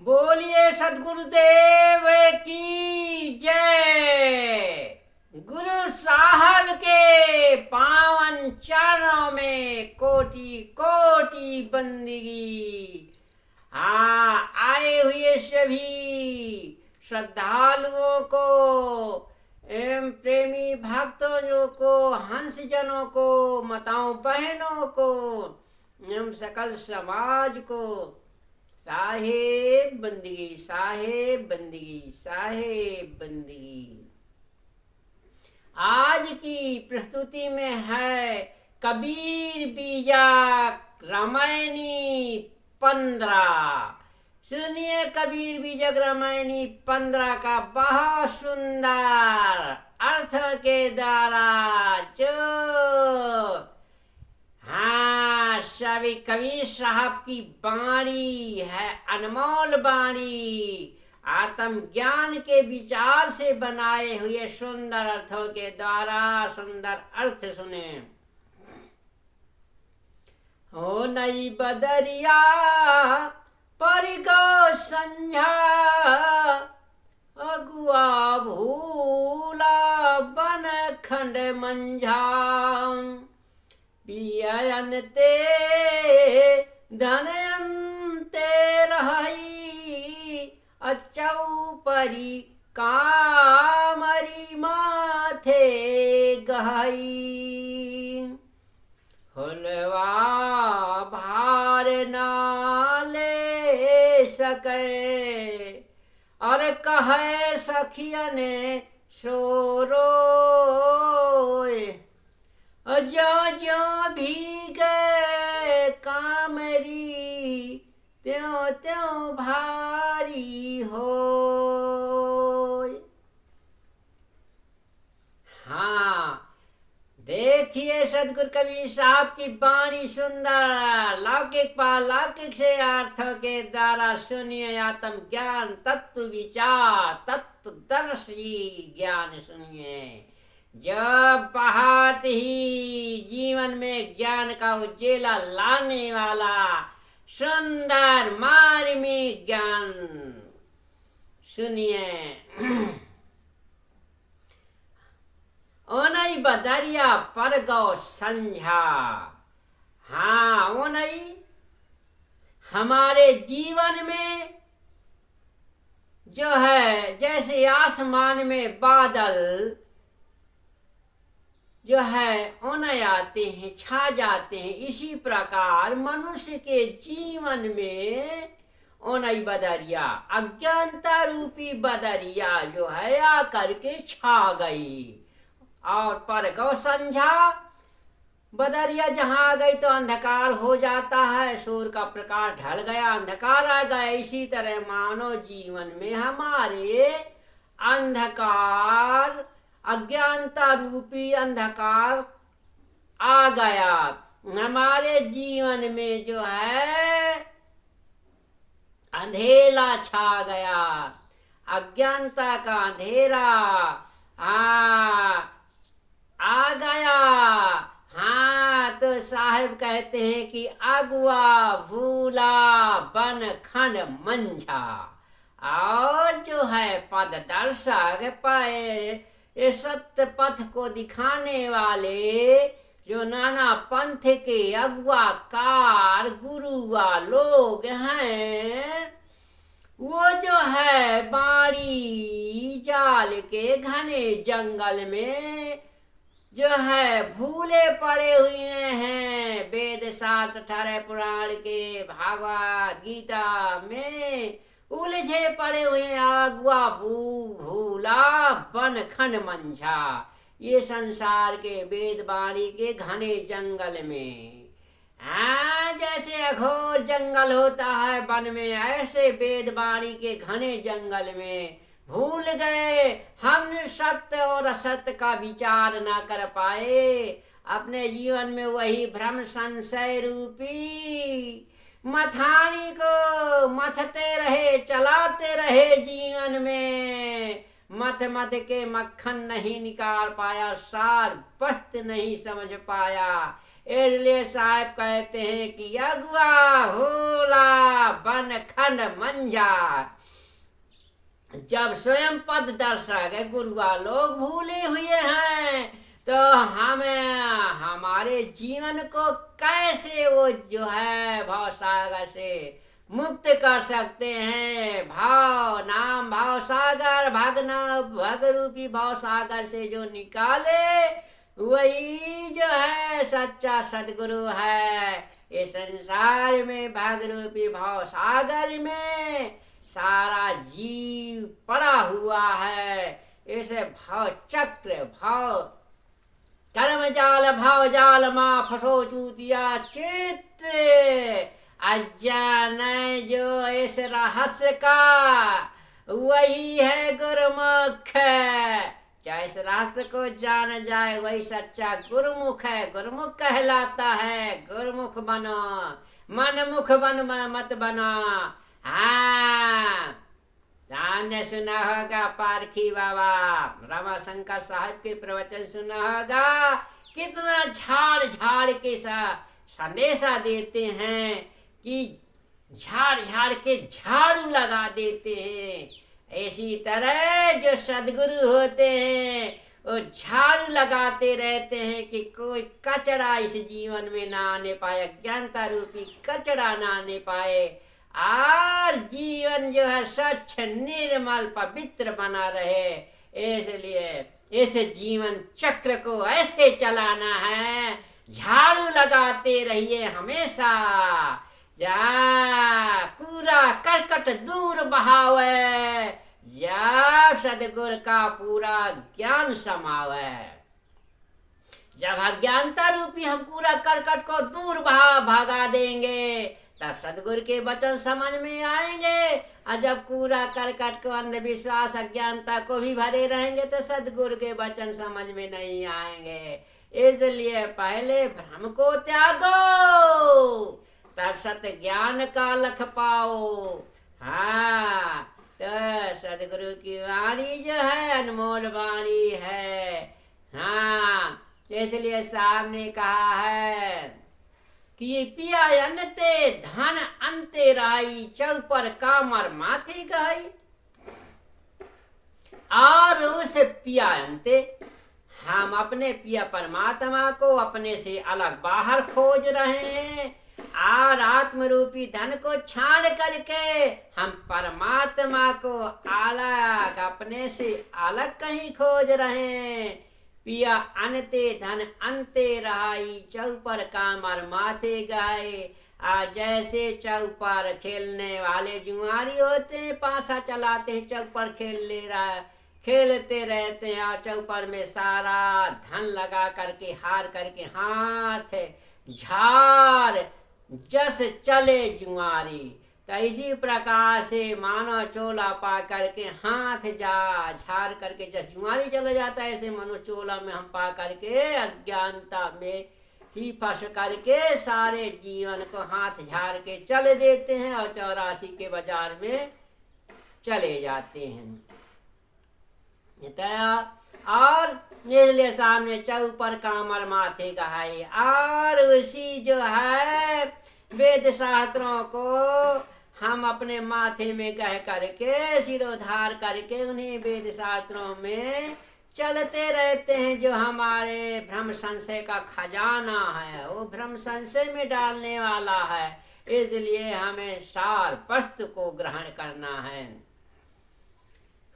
बोलिए सदगुरुदेव की जय। गुरु साहब के पावन चरणों में कोटि कोटि बंदगी। आए हुए सभी श्रद्धालुओं को एवं प्रेमी भक्तों को, हंस जनों को, माताओं बहनों को एवं सकल समाज को साहेब बंदगी, साहेब बंदगी, साहेब बंदगी। आज की प्रस्तुति में है कबीर बीजक रामायणी 15। सुनिए कबीर बीजक रामायणी 15 का बहुत सुंदर अर्थ के द्वारा जो सभी कबीर साहब की वाणी है, अनमोल वाणी, आत्म ज्ञान के विचार से बनाए हुए सुंदर अर्थों के द्वारा सुंदर अर्थ सुने। हो नई बदरिया पर गो संझा, अगुआ भूला बन खंड मंझा, पियन ते धनयंते रही, अचौपरी कामरी माथे गहई, हुलवा भार ना ले सके, और कहे सखियन सोरो, जो जो भीगे कामरी, त्यों त्यों भारी हो। देखिए सदगुरु कबीर साहब की वाणी सुंदर, लौकिक पालौकिक से अर्थ के द्वारा सुनिए। आत्म ज्ञान, तत्व विचार, तत्वदर्शी ज्ञान सुनिए, जब बहुत ही जीवन में ज्ञान का उज्ज्वला लाने वाला सुंदर मार्मिक ज्ञान सुनिए। ओनई बदरिया पर गौ संझा। ओनई हमारे जीवन में जो है, जैसे आसमान में बादल जो है ओने आते हैं, छा जाते हैं, इसी प्रकार मनुष्य के जीवन में ओनई बदरिया, अज्ञानता रूपी बदरिया जो है आकर के छा गई। और पर गौ संझा, बदरिया जहाँ आ गई तो अंधकार हो जाता है, सूर्य का प्रकाश ढल गया, अंधकार आ गया। इसी तरह मानव जीवन में हमारे अंधकार, अज्ञानता रूपी अंधकार आ गया। हमारे जीवन में जो है अंधेरा छा गया, अज्ञानता का अंधेरा आ गया। तो साहिब कहते हैं कि अगुआ भूला बन खंड मंझा। और जो है पद दर्शक पाए, ये सत्य पथ को दिखाने वाले जो नाना पंथ के अगुआकार गुरुआ लोग हैं, वो जो है बाड़ी जाल के घने जंगल में जो है भूले पड़े हुए हैं। वेद शास्त्र 18 पुराण के भागवत गीता में उलझे पड़े हुए अगुआ भूला बन खंड मंझा। ये संसार के वेद वाणी के घने जंगल में, जैसे अघोर जंगल होता है वन में, ऐसे वेद वाणी के घने जंगल में भूल गए। हम सत्य और असत्य का विचार ना कर पाए। अपने जीवन में वही भ्रम संशय रूपी मथानी को मथते रहे, चलाते रहे जीवन में। मथ मथ के मक्खन नहीं निकाल पाया, सार बस्त नहीं समझ पाया। इसलिए साहब कहते हैं कि अगुआ भोला बन खंड मंझा। जब स्वयं पद दर्शक गुरुआ लोग भूले हुए हैं तो हमें हमारे जीवन को कैसे वो जो है भाव सागर से मुक्त कर सकते हैं। भाव नाम भाव सागर भगना भग रूपी भाव सागर से जो निकाले वही जो है सच्चा सदगुरु है। इस संसार में भग रूपी भाव सागर में सारा जीव पड़ा हुआ है। इसे भाव चक्र भाव कर्म जाल भाव जाल माँ फसो चूतिया चित्त अज्ञान जो इस रहस्य का वही है गुरुमुख। चाहे इस रहस्य को जान जाए वही सच्चा गुरुमुख है। गुरुमुख कहलाता है। गुरुमुख बनो मनमुख बन मत बनो। हाँ, आपने सुना होगा पारखी बाबा रमाशंकर साहब के प्रवचन सुना होगा। कितना झाड़ झाड़ के संदेशा देते हैं कि झाड़ झाड़ के झाड़ू लगा देते हैं। इसी तरह जो सदगुरु होते हैं वो झाड़ू लगाते रहते हैं कि कोई कचरा इस जीवन में ना आने पाए, अज्ञानता रूपी कचरा ना आने पाए और जीवन जो है स्वच्छ निर्मल पवित्र बना रहे। इसलिए इस जीवन चक्र को ऐसे चलाना है, झाड़ू लगाते रहिए हमेशा। या कूड़ा करकट दूर बहावे, या सदगुरु का पूरा ज्ञान समावे। जब अज्ञानता रूपी हम कूड़ा करकट को दूर भागा देंगे तब सदगुरु के वचन समझ में आएंगे। और जब कूड़ा करकट को अंधविश्वास अज्ञानता को भी भरे रहेंगे तो सदगुरु के वचन समझ में नहीं आएंगे। इसलिए पहले भ्रम को त्यागो तब सत्य ज्ञान का लख पाओ। हाँ, तो सदगुरु की वाणी जो है अनमोल वाणी है। हाँ, इसलिए साहब ने कहा है कि पिया अनते धन अंते राई चौपर कामर माथे गई। और उस पिया अंते हम अपने पिया परमात्मा को अपने से अलग बाहर खोज रहे हैं और आत्म रूपी धन को छाड़ करके हम परमात्मा को अलग अपने से अलग कहीं खोज रहे हैं। पिया अनते धन अंते रहाई चौपर कामर माथे गाए। आज जैसे चौपर खेलने वाले जुआरी होते हैं, पासा चलाते हैं, चौपर खेलते रहते हैं और चौपर में सारा धन लगा करके हार करके हाथ झाड़ जस चले जुआरी। तो इसी प्रकार से मानो चोला पा करके हाथ झाड़ करके जस जुआरी चला जाता है, ऐसे मनुष्य चोला में हम पा करके अज्ञानता में ही फंस करके सारे जीवन को हाथ झाड़ के चले देते हैं और 84 के बाजार में चले जाते हैं। और इसलिए सामने चौपर कामर माथे गहाए। और उसी जो है वेद शास्त्रों को हम अपने माथे में कह करके सिरोधार करके उन्हीं वेद शास्त्रों में चलते रहते हैं। जो हमारे भ्रम संशय का खजाना है वो भ्रम संशय में डालने वाला है। इसलिए हमें सार वस्तु को ग्रहण करना है।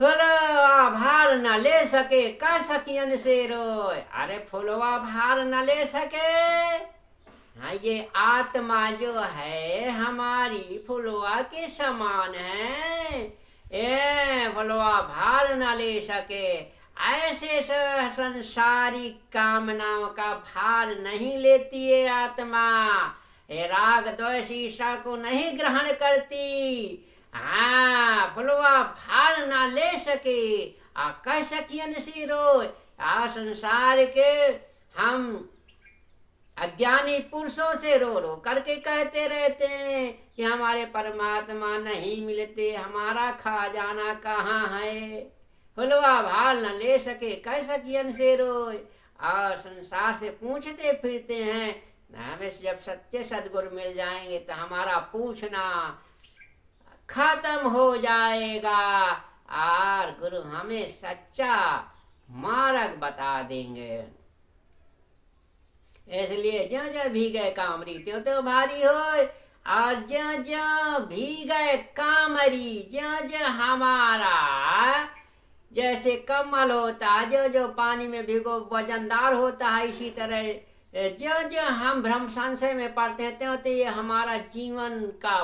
फुलवा भार न ले सके कह सकियन से रोय। अरे फुलवा भार न ले सके, हाँ, ये आत्मा जो है हमारी फुलवा के समान है। फुलवा भार न ले सके, ऐसे संसारिक कामनाओं का भार नहीं लेती है आत्मा। राग द्वेष ईर्ष्या को नहीं ग्रहण करती। हाँ, फुलवा भार ना ले सके कह सकियन सी रोय। संसार के हम अज्ञानी पुरुषों से रो रो करके कहते रहते हैं कि हमारे परमात्मा नहीं मिलते, हमारा खजाना कहाँ है। फुलवा भार न ले सके कह सकियन से रोय। और संसार से पूछते फिरते हैं हमें जब सच्चे सदगुरु मिल जाएंगे तो हमारा पूछना खत्म हो जाएगा और गुरु हमें सच्चा मार्ग बता देंगे। इसलिए ज्यो ज्यो भीगे कामरी त्यों त्यों भारी हो, और ज्यो ज्यो भीगे कामरी ज्यो ज्यो हमारा जैसे कमल होता है, जो जो पानी में भिगो वजनदार होता है, इसी तरह जो जो हम भ्रम संशय में पड़ते हैं त्यों त्यों ये हमारा जीवन का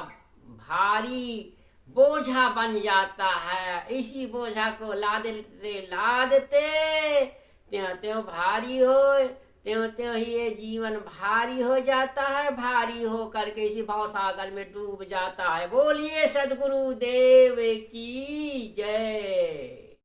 भारी बोझा बन जाता है। इसी बोझा को लादते लादते त्यों त्यों भारी हो, त्यों त्यों ही ये जीवन भारी हो जाता है, भारी हो करके इसी भाव सागर में डूब जाता है। बोलिए सदगुरु देव की जय।